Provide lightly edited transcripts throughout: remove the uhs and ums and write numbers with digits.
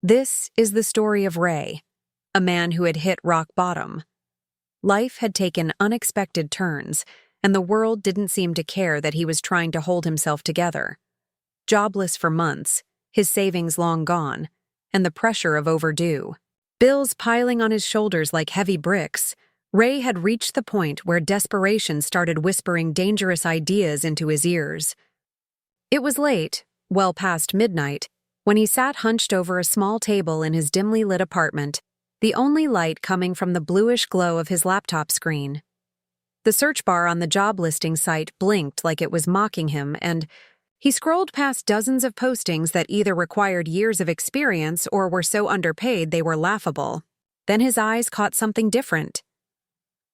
This is the story of Ray, a man who had hit rock bottom. Life had taken unexpected turns, and the world didn't seem to care that he was trying to hold himself together. Jobless for months, his savings long gone, and the pressure of overdue. Bills piling on his shoulders like heavy bricks, Ray had reached the point where desperation started whispering dangerous ideas into his ears. It was late, well past midnight, when he sat hunched over a small table in his dimly lit apartment, the only light coming from the bluish glow of his laptop screen. The search bar on the job listing site blinked like it was mocking him, and he scrolled past dozens of postings that either required years of experience or were so underpaid they were laughable. Then his eyes caught something different.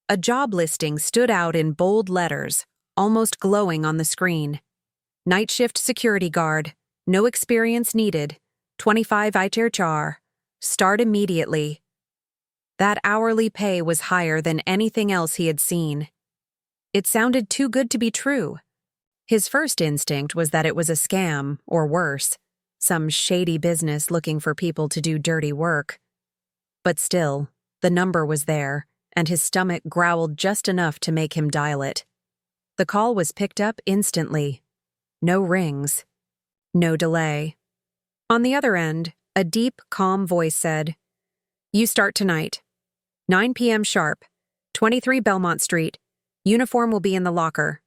A job listing stood out in bold letters, almost glowing on the screen. Night shift security guard. No experience needed. 25 ITR. Start immediately. That hourly pay was higher than anything else he had seen. It sounded too good to be true. His first instinct was that it was a scam, or worse, some shady business looking for people to do dirty work. But still, the number was there, and his stomach growled just enough to make him dial it. The call was picked up instantly. No rings. No delay. On the other end, a deep, calm voice said, "You start tonight. 9 p.m. sharp. 23 Belmont Street. Uniform will be in the locker."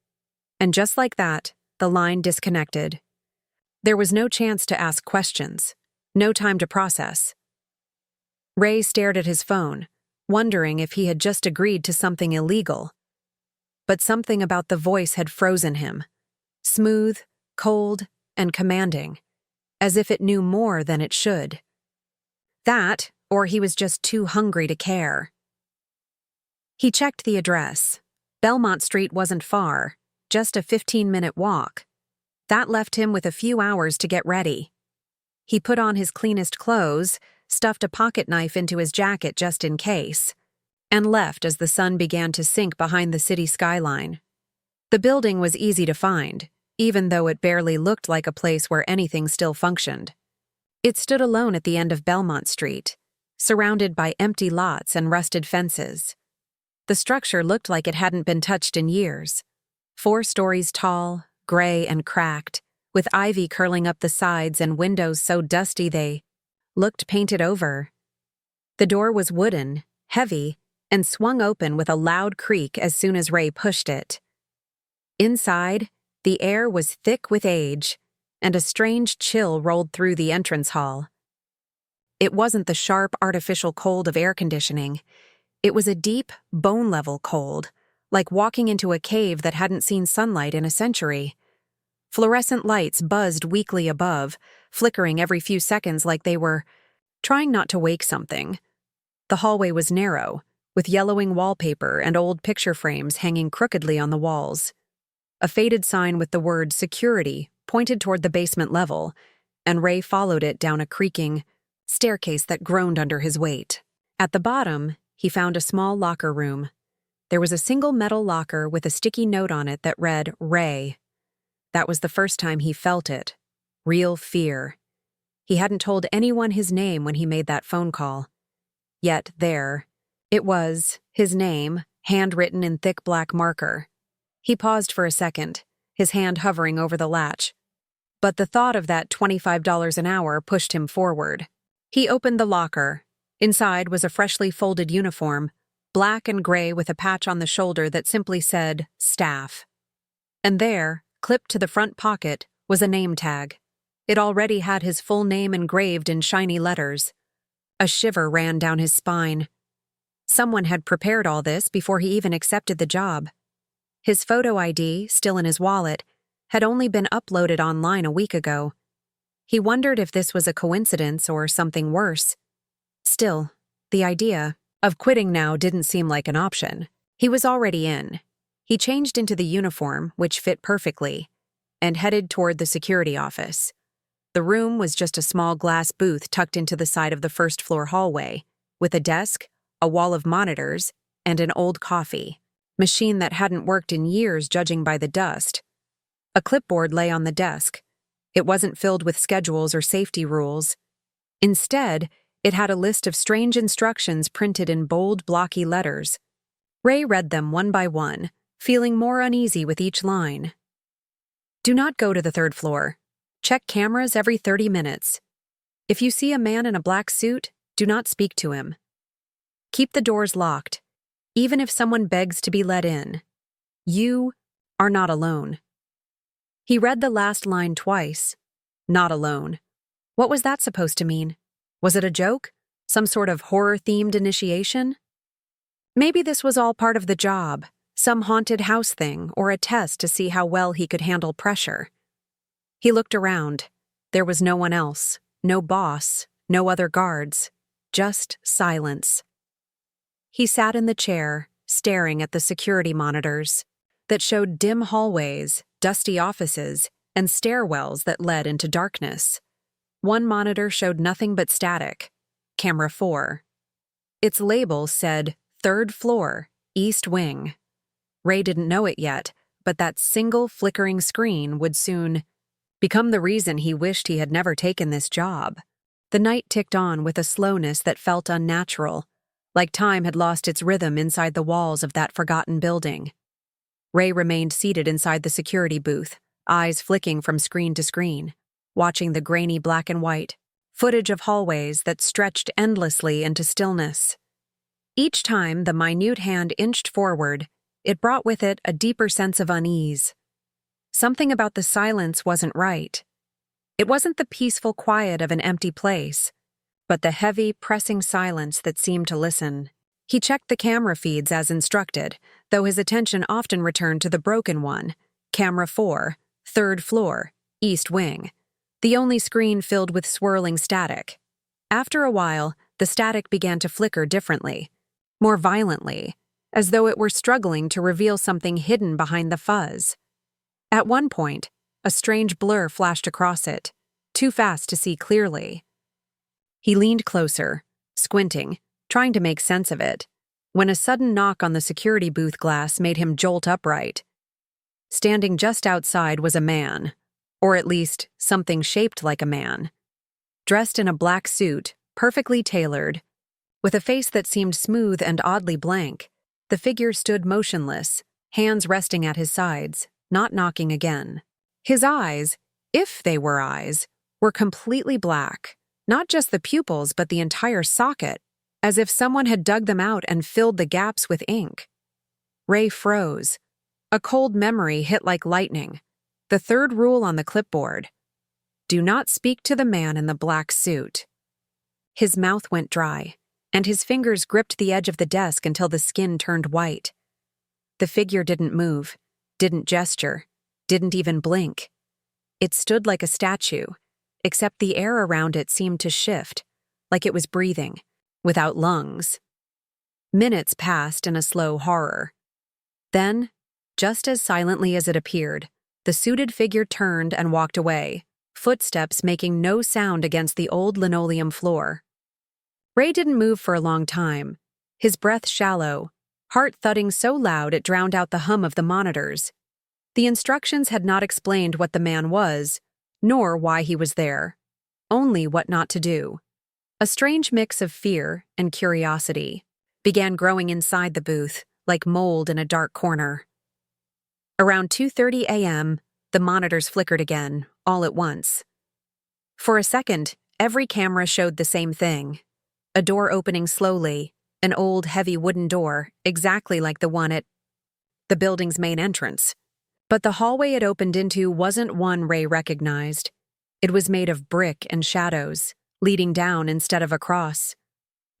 And just like that, the line disconnected. There was no chance to ask questions. No time to process. Ray stared at his phone, wondering if he had just agreed to something illegal. But something about the voice had frozen him. Smooth, cold, and commanding, as if it knew more than it should. That, or he was just too hungry to care. He checked the address. Belmont Street wasn't far, just a 15-minute walk. That left him with a few hours to get ready. He put on his cleanest clothes, stuffed a pocket knife into his jacket just in case, and left as the sun began to sink behind the city skyline. The building was easy to find, even though it barely looked like a place where anything still functioned. It stood alone at the end of Belmont Street, surrounded by empty lots and rusted fences. The structure looked like it hadn't been touched in years. 4 stories tall, gray and cracked, with ivy curling up the sides and windows so dusty they looked painted over. The door was wooden, heavy, and swung open with a loud creak as soon as Ray pushed it. Inside, the air was thick with age, and a strange chill rolled through the entrance hall. It wasn't the sharp, artificial cold of air conditioning. It was a deep, bone-level cold, like walking into a cave that hadn't seen sunlight in a century. Fluorescent lights buzzed weakly above, flickering every few seconds like they were trying not to wake something. The hallway was narrow, with yellowing wallpaper and old picture frames hanging crookedly on the walls. A faded sign with the word "Security" pointed toward the basement level, and Ray followed it down a creaking staircase that groaned under his weight. At the bottom, he found a small locker room. There was a single metal locker with a sticky note on it that read, "Ray." That was the first time he felt it. Real fear. He hadn't told anyone his name when he made that phone call. Yet there, it was, his name, handwritten in thick black marker. He paused for a second, his hand hovering over the latch. But the thought of that $25 an hour pushed him forward. He opened the locker. Inside was a freshly folded uniform, black and gray with a patch on the shoulder that simply said, "Staff." And there, clipped to the front pocket, was a name tag. It already had his full name engraved in shiny letters. A shiver ran down his spine. Someone had prepared all this before he even accepted the job. His photo ID, still in his wallet, had only been uploaded online a week ago. He wondered if this was a coincidence or something worse. Still, the idea of quitting now didn't seem like an option. He was already in. He changed into the uniform, which fit perfectly, and headed toward the security office. The room was just a small glass booth tucked into the side of the first-floor hallway, with a desk, a wall of monitors, and an old coffee machine that hadn't worked in years judging by the dust. A clipboard lay on the desk. It wasn't filled with schedules or safety rules. Instead, it had a list of strange instructions printed in bold, blocky letters. Ray read them one by one, feeling more uneasy with each line. Do not go to the third floor. Check cameras every 30 minutes. If you see a man in a black suit, do not speak to him. Keep the doors locked, even if someone begs to be let in. You are not alone. He read the last line twice. Not alone. What was that supposed to mean? Was it a joke? Some sort of horror-themed initiation? Maybe this was all part of the job, some haunted house thing or a test to see how well he could handle pressure. He looked around. There was no one else, no boss, no other guards, just silence. He sat in the chair, staring at the security monitors that showed dim hallways, dusty offices, and stairwells that led into darkness. One monitor showed nothing but static. Camera 4. Its label said, Third floor, East Wing. Ray didn't know it yet, but that single flickering screen would soon become the reason he wished he had never taken this job. The night ticked on with a slowness that felt unnatural, like time had lost its rhythm inside the walls of that forgotten building. Ray remained seated inside the security booth, eyes flicking from screen to screen, watching the grainy black and white footage of hallways that stretched endlessly into stillness. Each time the minute hand inched forward, it brought with it a deeper sense of unease. Something about the silence wasn't right. It wasn't the peaceful quiet of an empty place, but the heavy, pressing silence that seemed to listen. He checked the camera feeds as instructed, though his attention often returned to the broken one, Camera 4, Third floor, East Wing, the only screen filled with swirling static. After a while, the static began to flicker differently, more violently, as though it were struggling to reveal something hidden behind the fuzz. At one point, a strange blur flashed across it, too fast to see clearly. He leaned closer, squinting, trying to make sense of it, when a sudden knock on the security booth glass made him jolt upright. Standing just outside was a man, or at least something shaped like a man. Dressed in a black suit, perfectly tailored, with a face that seemed smooth and oddly blank, the figure stood motionless, hands resting at his sides, not knocking again. His eyes, if they were eyes, were completely black, not just the pupils but the entire socket, as if someone had dug them out and filled the gaps with ink. Ray froze. A cold memory hit like lightning. The third rule on the clipboard. Do not speak to the man in the black suit. His mouth went dry, and his fingers gripped the edge of the desk until the skin turned white. The figure didn't move, didn't gesture, didn't even blink. It stood like a statue, except the air around it seemed to shift, like it was breathing, without lungs. Minutes passed in a slow horror. Then, just as silently as it appeared, the suited figure turned and walked away, footsteps making no sound against the old linoleum floor. Ray didn't move for a long time, his breath shallow, heart thudding so loud it drowned out the hum of the monitors. The instructions had not explained what the man was, nor why he was there, only what not to do. A strange mix of fear and curiosity began growing inside the booth, like mold in a dark corner. Around 2:30 a.m., the monitors flickered again, all at once. For a second, every camera showed the same thing. A door opening slowly, an old, heavy wooden door, exactly like the one at the building's main entrance. But the hallway it opened into wasn't one Ray recognized. It was made of brick and shadows, leading down instead of across.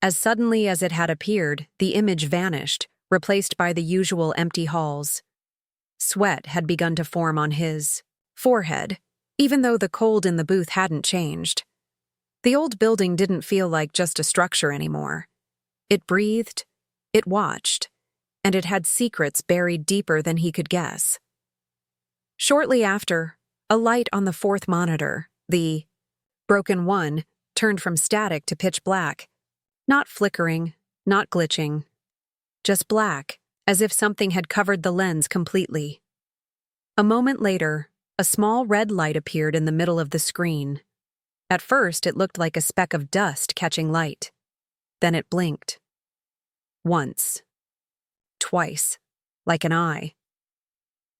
As suddenly as it had appeared, the image vanished, replaced by the usual empty halls. Sweat had begun to form on his forehead, even though the cold in the booth hadn't changed. The old building didn't feel like just a structure anymore. It breathed, it watched, and it had secrets buried deeper than he could guess. Shortly after, a light on the fourth monitor, the broken one, turned from static to pitch black. Not flickering, not glitching. Just black, as if something had covered the lens completely. A moment later, a small red light appeared in the middle of the screen. At first, it looked like a speck of dust catching light. Then it blinked. Once. Twice. Like an eye.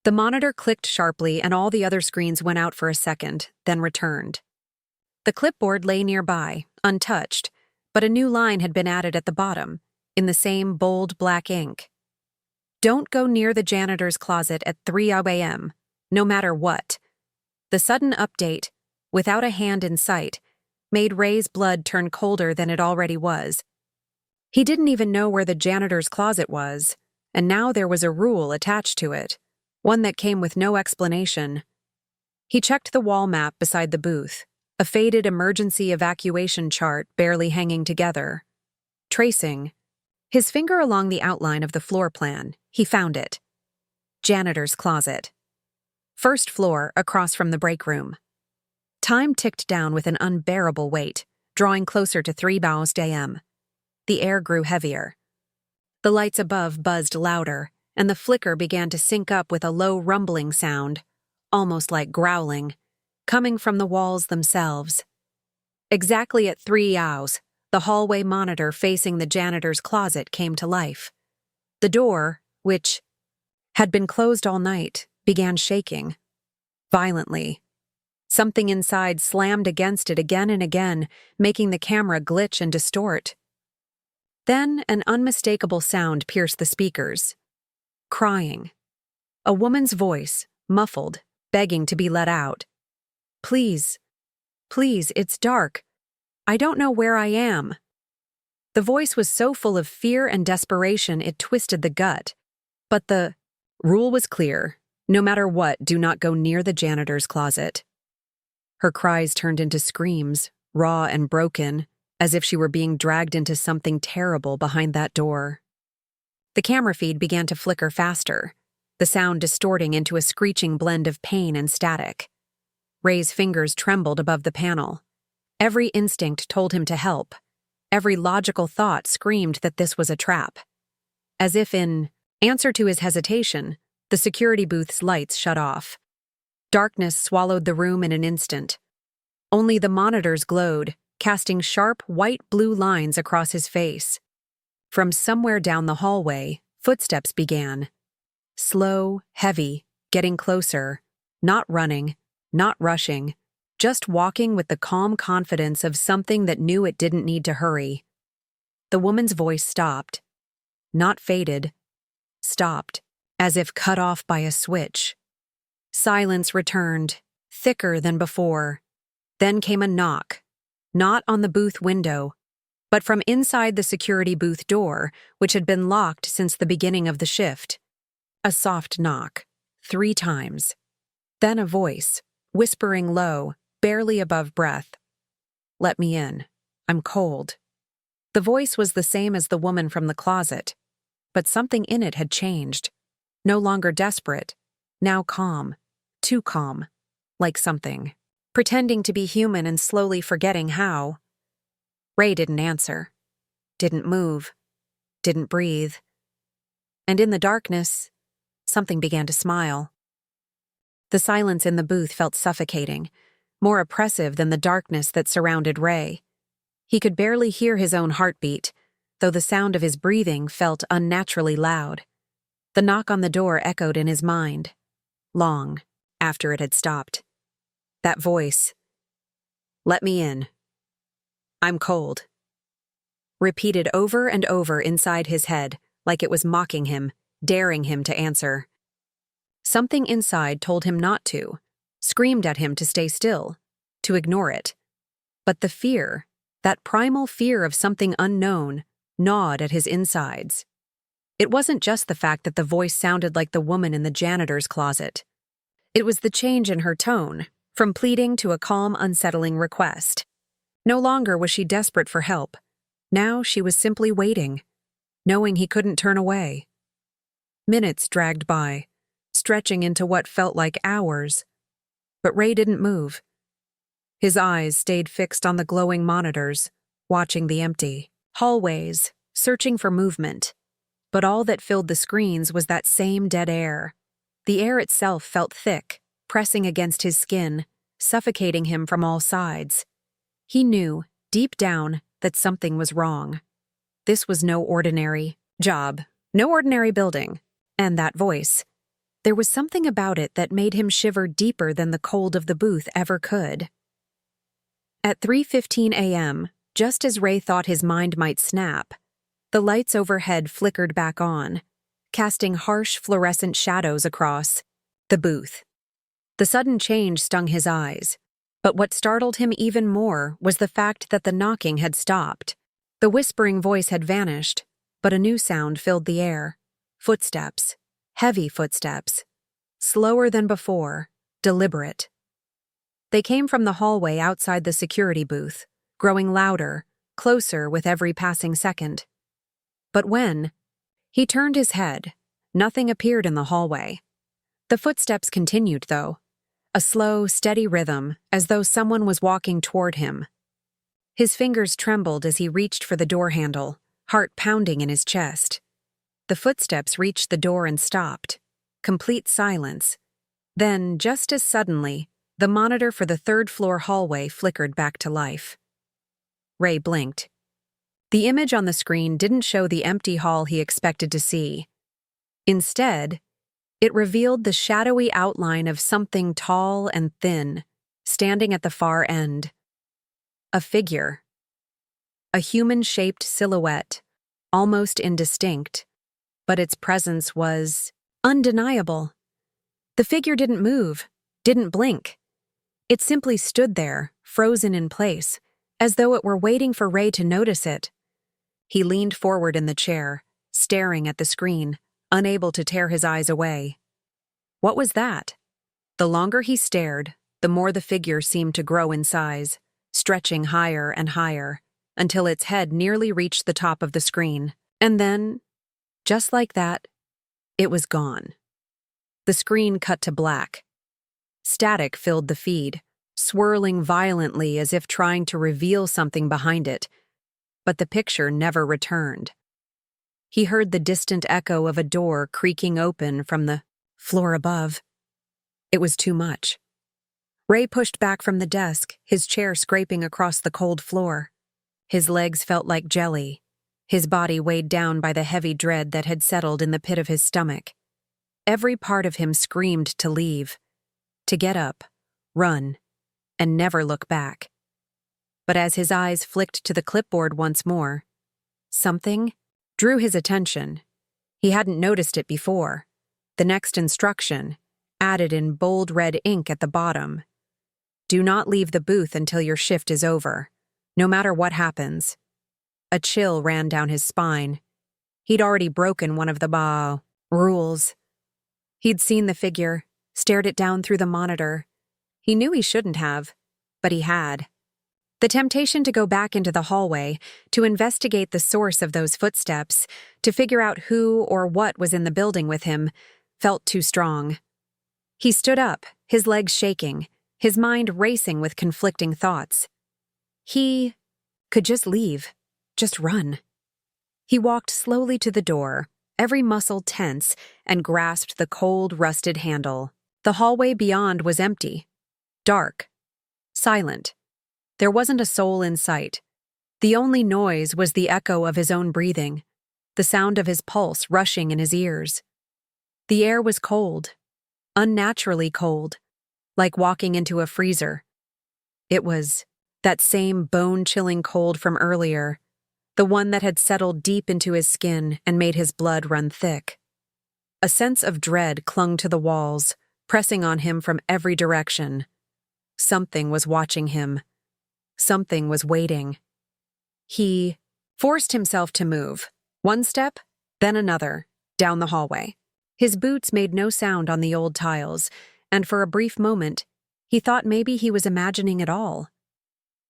The monitor clicked sharply and all the other screens went out for a second, then returned. The clipboard lay nearby, untouched, but a new line had been added at the bottom, in the same bold black ink. Don't go near the janitor's closet at 3 a.m., no matter what. The sudden update, without a hand in sight, made Ray's blood turn colder than it already was. He didn't even know where the janitor's closet was, and now there was a rule attached to it, one that came with no explanation. He checked the wall map beside the booth, a faded emergency evacuation chart barely hanging together. Tracing. His finger along the outline of the floor plan, he found it. Janitor's closet. First floor, across from the break room. Time ticked down with an unbearable weight, drawing closer to 3 a.m. The air grew heavier. The lights above buzzed louder, and the flicker began to sync up with a low rumbling sound, almost like growling, coming from the walls themselves. Exactly at 3 hours, the hallway monitor facing the janitor's closet came to life. The door, which had been closed all night, began shaking. Violently. Something inside slammed against it again and again, making the camera glitch and distort. Then an unmistakable sound pierced the speakers. Crying. A woman's voice, muffled, begging to be let out. Please, please, it's dark. I don't know where I am. The voice was so full of fear and desperation it twisted the gut. But the rule was clear. No matter what, do not go near the janitor's closet. Her cries turned into screams, raw and broken, as if she were being dragged into something terrible behind that door. The camera feed began to flicker faster, the sound distorting into a screeching blend of pain and static. Ray's fingers trembled above the panel. Every instinct told him to help. Every logical thought screamed that this was a trap. As if in answer to his hesitation, the security booth's lights shut off. Darkness swallowed the room in an instant. Only the monitors glowed, casting sharp white-blue lines across his face. From somewhere down the hallway, footsteps began. Slow, heavy, getting closer, not running, not rushing, just walking with the calm confidence of something that knew it didn't need to hurry. The woman's voice stopped. Not faded. Stopped, as if cut off by a switch. Silence returned, thicker than before. Then came a knock. Not on the booth window, but from inside the security booth door, which had been locked since the beginning of the shift. A soft knock, 3 times. Then a voice, whispering low, barely above breath. Let me in. I'm cold. The voice was the same as the woman from the closet, but something in it had changed. No longer desperate, now calm, too calm, like something. Pretending to be human and slowly forgetting how. Ray didn't answer, didn't move, didn't breathe. And in the darkness, something began to smile. The silence in the booth felt suffocating, more oppressive than the darkness that surrounded Ray. He could barely hear his own heartbeat, though the sound of his breathing felt unnaturally loud. The knock on the door echoed in his mind, long after it had stopped. That voice, let me in. I'm cold. Repeated over and over inside his head, like it was mocking him, daring him to answer. Something inside told him not to, screamed at him to stay still, to ignore it. But the fear, that primal fear of something unknown, gnawed at his insides. It wasn't just the fact that the voice sounded like the woman in the janitor's closet. It was the change in her tone, from pleading to a calm, unsettling request. No longer was she desperate for help. Now she was simply waiting, knowing he couldn't turn away. Minutes dragged by, stretching into what felt like hours. But Ray didn't move. His eyes stayed fixed on the glowing monitors, watching the empty hallways, searching for movement. But all that filled the screens was that same dead air. The air itself felt thick, pressing against his skin, suffocating him from all sides. He knew, deep down, that something was wrong. This was no ordinary job, no ordinary building. And that voice. There was something about it that made him shiver deeper than the cold of the booth ever could. At 3:15 a.m., just as Ray thought his mind might snap, the lights overhead flickered back on, casting harsh fluorescent shadows across the booth. The sudden change stung his eyes, but what startled him even more was the fact that the knocking had stopped. The whispering voice had vanished, but a new sound filled the air. Footsteps. Heavy footsteps. Slower than before, deliberate. They came from the hallway outside the security booth, growing louder, closer with every passing second. But when he turned his head, nothing appeared in the hallway. The footsteps continued, though, a slow, steady rhythm, as though someone was walking toward him. His fingers trembled as he reached for the door handle, heart pounding in his chest. The footsteps reached the door and stopped. Complete silence. Then, just as suddenly, the monitor for the third-floor hallway flickered back to life. Ray blinked. The image on the screen didn't show the empty hall he expected to see. Instead, it revealed the shadowy outline of something tall and thin, standing at the far end. A figure. A human-shaped silhouette, almost indistinct, but its presence was undeniable. The figure didn't move, didn't blink. It simply stood there, frozen in place, as though it were waiting for Ray to notice it. He leaned forward in the chair, staring at the screen, unable to tear his eyes away. What was that? The longer he stared, the more the figure seemed to grow in size, stretching higher and higher, until its head nearly reached the top of the screen. And then, just like that, it was gone. The screen cut to black. Static filled the feed, swirling violently as if trying to reveal something behind it, but the picture never returned. He heard the distant echo of a door creaking open from the floor above. It was too much. Ray pushed back from the desk, his chair scraping across the cold floor. His legs felt like jelly, his body weighed down by the heavy dread that had settled in the pit of his stomach. Every part of him screamed to leave, to get up, run, and never look back. But as his eyes flicked to the clipboard once more, something drew his attention. He hadn't noticed it before. The next instruction, added in bold red ink at the bottom. Do not leave the booth until your shift is over, no matter what happens. A chill ran down his spine. He'd already broken one of the rules. He'd seen the figure, stared it down through the monitor. He knew he shouldn't have, but he had. The temptation to go back into the hallway, to investigate the source of those footsteps, to figure out who or what was in the building with him, felt too strong. He stood up, his legs shaking, his mind racing with conflicting thoughts. He could just leave, just run. He walked slowly to the door, every muscle tense, and grasped the cold, rusted handle. The hallway beyond was empty, dark, silent. There wasn't a soul in sight. The only noise was the echo of his own breathing, the sound of his pulse rushing in his ears. The air was cold, unnaturally cold, like walking into a freezer. It was that same bone-chilling cold from earlier, the one that had settled deep into his skin and made his blood run thick. A sense of dread clung to the walls, pressing on him from every direction. Something was watching him. Something was waiting. He forced himself to move, one step, then another, down the hallway. His boots made no sound on the old tiles, and for a brief moment, he thought maybe he was imagining it all.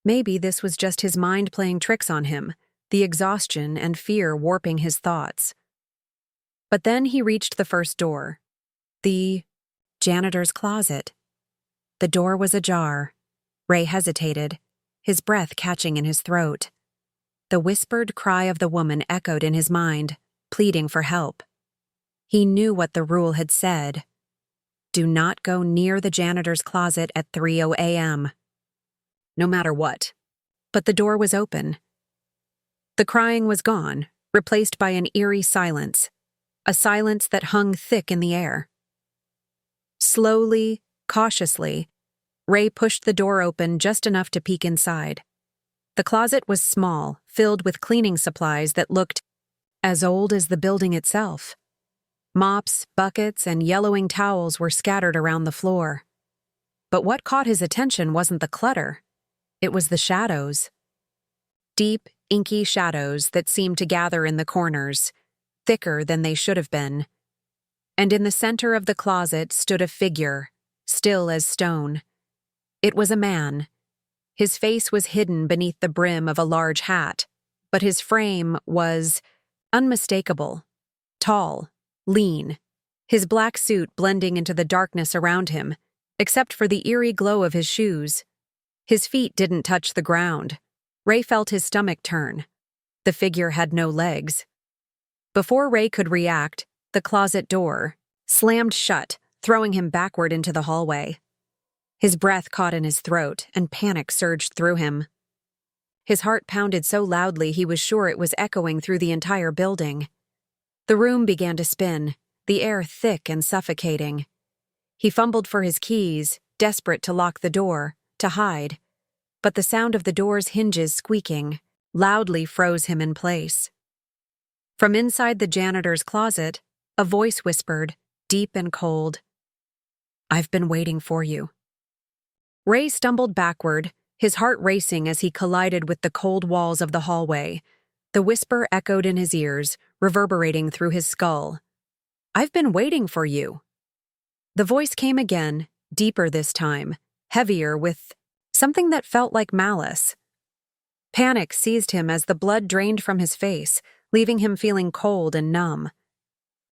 Maybe this was just his mind playing tricks on him, the exhaustion and fear warping his thoughts. But then he reached the first door. The janitor's closet. The door was ajar. Ray hesitated, his breath catching in his throat. The whispered cry of the woman echoed in his mind, pleading for help. He knew what the rule had said. Do not go near the janitor's closet at 3:00 a.m. No matter what. but the door was open. The crying was gone, replaced by an eerie silence, a silence that hung thick in the air. Slowly, cautiously, Ray pushed the door open just enough to peek inside. The closet was small, filled with cleaning supplies that looked as old as the building itself. Mops, buckets, and yellowing towels were scattered around the floor. But what caught his attention wasn't the clutter. It was the shadows. Deep, inky shadows that seemed to gather in the corners, thicker than they should have been. And in the center of the closet stood a figure, still as stone. It was a man. His face was hidden beneath the brim of a large hat, but his frame was unmistakable, tall, lean, his black suit blending into the darkness around him, except for the eerie glow of his shoes. His feet didn't touch the ground. Ray felt his stomach turn. The figure had no legs. Before Ray could react, the closet door slammed shut, throwing him backward into the hallway. His breath caught in his throat, and panic surged through him. His heart pounded so loudly he was sure it was echoing through the entire building. The room began to spin, the air thick and suffocating. He fumbled for his keys, desperate to lock the door, to hide. But the sound of the door's hinges squeaking loudly froze him in place. From inside the janitor's closet, a voice whispered, deep and cold, "I've been waiting for you." Ray stumbled backward, his heart racing as he collided with the cold walls of the hallway. The whisper echoed in his ears, reverberating through his skull. "I've been waiting for you." The voice came again, deeper this time, heavier with something that felt like malice. Panic seized him as the blood drained from his face, leaving him feeling cold and numb.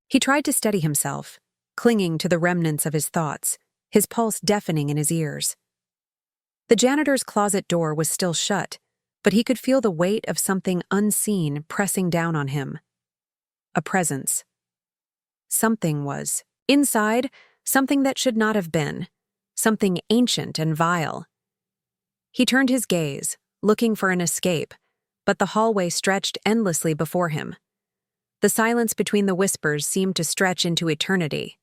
He tried to steady himself, clinging to the remnants of his thoughts, his pulse deafening in his ears. The janitor's closet door was still shut, but he could feel the weight of something unseen pressing down on him. A presence. Something was inside, something that should not have been, something ancient and vile. He turned his gaze, looking for an escape, but the hallway stretched endlessly before him. The silence between the whispers seemed to stretch into eternity.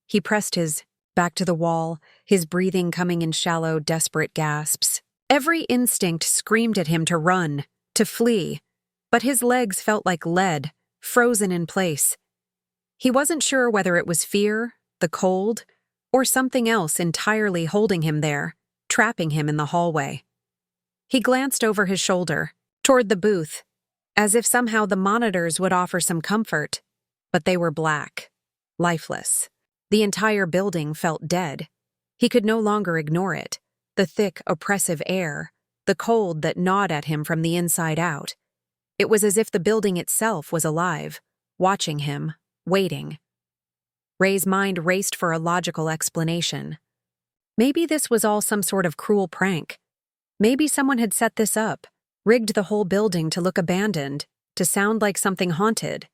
He pressed his back to the wall, his breathing coming in shallow, desperate gasps. Every instinct screamed at him to run, to flee, but his legs felt like lead, frozen in place. He wasn't sure whether it was fear, the cold, or something else entirely holding him there, trapping him in the hallway. He glanced over his shoulder, toward the booth, as if somehow the monitors would offer some comfort, but they were black, lifeless. The entire building felt dead. He could no longer ignore it, the thick, oppressive air, the cold that gnawed at him from the inside out. It was as if the building itself was alive, watching him, waiting. Ray's mind raced for a logical explanation. Maybe this was all some sort of cruel prank. Maybe someone had set this up, rigged the whole building to look abandoned, to sound like something haunted.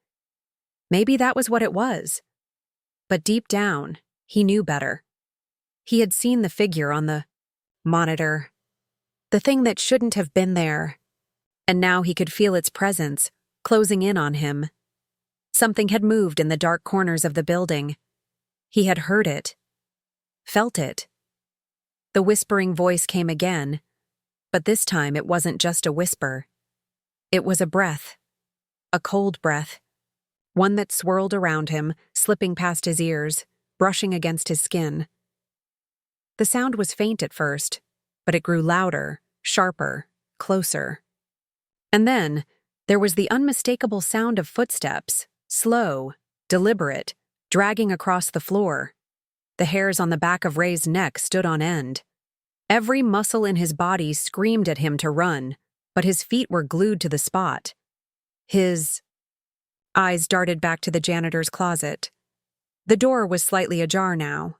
Maybe that was what it was. But deep down, he knew better. He had seen the figure on the monitor, the thing that shouldn't have been there, and now he could feel its presence, closing in on him. Something had moved in the dark corners of the building. He had heard it, felt it. The whispering voice came again, but this time it wasn't just a whisper. It was a breath, a cold breath, one that swirled around him, slipping past his ears, brushing against his skin. The sound was faint at first, but it grew louder, sharper, closer. And then, there was the unmistakable sound of footsteps, slow, deliberate, dragging across the floor. The hairs on the back of Ray's neck stood on end. Every muscle in his body screamed at him to run, but his feet were glued to the spot. His eyes darted back to the janitor's closet. The door was slightly ajar now.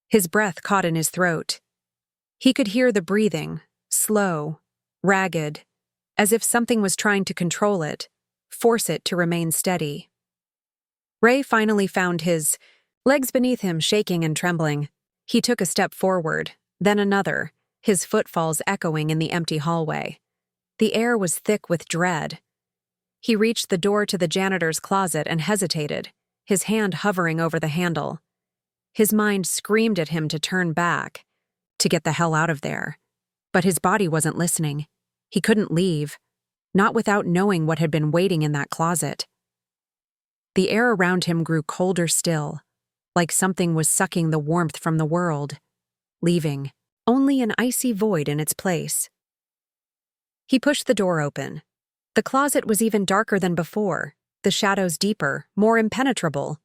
His breath caught in his throat. He could hear the breathing, slow, ragged, as if something was trying to control it, force it to remain steady. Ray finally found his legs beneath him shaking and trembling. He took a step forward, then another, his footfalls echoing in the empty hallway. The air was thick with dread. He reached the door to the janitor's closet and hesitated, his hand hovering over the handle. His mind screamed at him to turn back, to get the hell out of there. But his body wasn't listening. He couldn't leave, not without knowing what had been waiting in that closet. The air around him grew colder still, like something was sucking the warmth from the world, leaving only an icy void in its place. He pushed the door open. The closet was even darker than before, the shadows deeper, more impenetrable.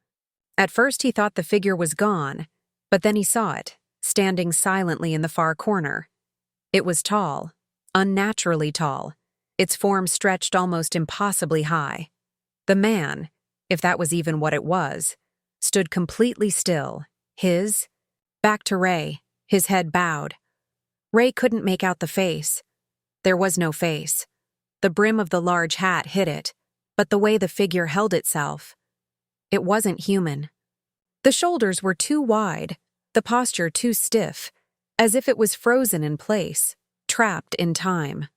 At first he thought the figure was gone, but then he saw it, standing silently in the far corner. It was tall, unnaturally tall, its form stretched almost impossibly high. The man, if that was even what it was, stood completely still, his back to Ray, his head bowed. Ray couldn't make out the face. There was no face. The brim of the large hat hid it, but the way the figure held itself, it wasn't human. The shoulders were too wide, the posture too stiff, as if it was frozen in place, trapped in time.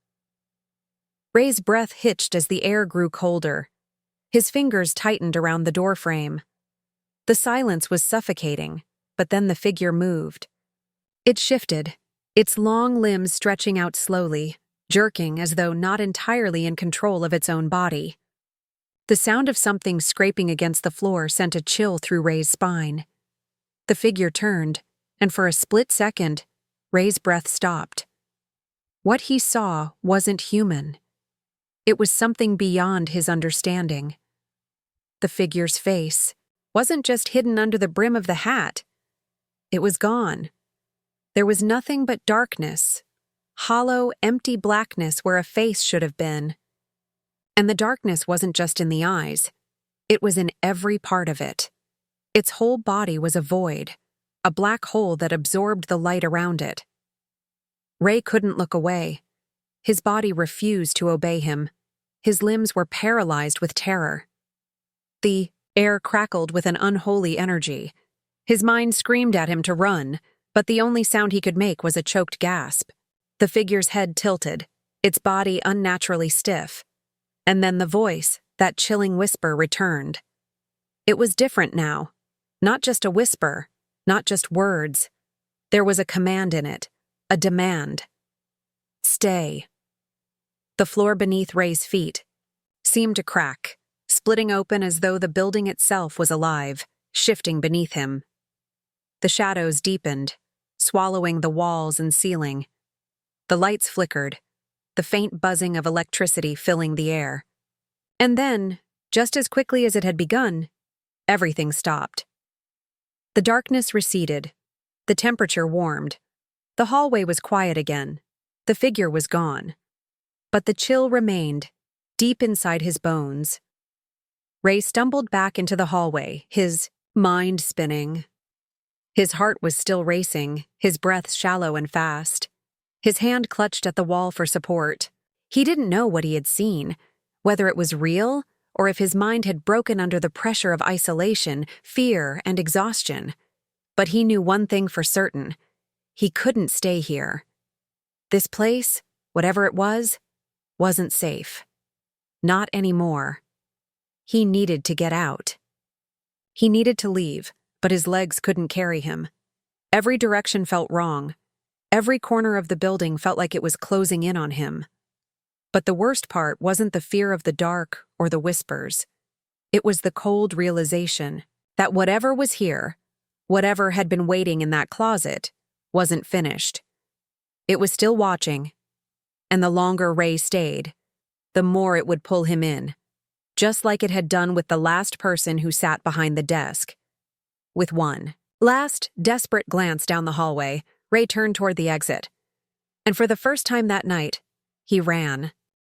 Ray's breath hitched as the air grew colder. His fingers tightened around the doorframe. The silence was suffocating, but then the figure moved. It shifted, its long limbs stretching out slowly, jerking as though not entirely in control of its own body. The sound of something scraping against the floor sent a chill through Ray's spine. The figure turned, and for a split second, Ray's breath stopped. What he saw wasn't human. It was something beyond his understanding. The figure's face wasn't just hidden under the brim of the hat. It was gone. There was nothing but darkness, hollow, empty blackness where a face should have been. And the darkness wasn't just in the eyes. It was in every part of it. Its whole body was a void, a black hole that absorbed the light around it. Ray couldn't look away. His body refused to obey him. His limbs were paralyzed with terror. The air crackled with an unholy energy. His mind screamed at him to run, but the only sound he could make was a choked gasp. The figure's head tilted, its body unnaturally stiff. And then the voice, that chilling whisper, returned. It was different now. Not just a whisper, not just words. There was a command in it, a demand. Stay. The floor beneath Ray's feet seemed to crack, splitting open as though the building itself was alive, shifting beneath him. The shadows deepened, swallowing the walls and ceiling. The lights flickered, the faint buzzing of electricity filling the air. And then, just as quickly as it had begun, everything stopped. The darkness receded. The temperature warmed. The hallway was quiet again. The figure was gone. But the chill remained, deep inside his bones. Ray stumbled back into the hallway, his mind spinning. His heart was still racing, his breath shallow and fast. His hand clutched at the wall for support. He didn't know what he had seen, whether it was real or if his mind had broken under the pressure of isolation, fear, and exhaustion. But he knew one thing for certain. He couldn't stay here. This place, whatever it was, wasn't safe. Not anymore. He needed to get out. He needed to leave, but his legs couldn't carry him. Every direction felt wrong. Every corner of the building felt like it was closing in on him. But the worst part wasn't the fear of the dark or the whispers. It was the cold realization that whatever was here, whatever had been waiting in that closet, wasn't finished. It was still watching, and the longer Ray stayed, the more it would pull him in, just like it had done with the last person who sat behind the desk. With one last, desperate glance down the hallway, Ray turned toward the exit. And for the first time that night, he ran.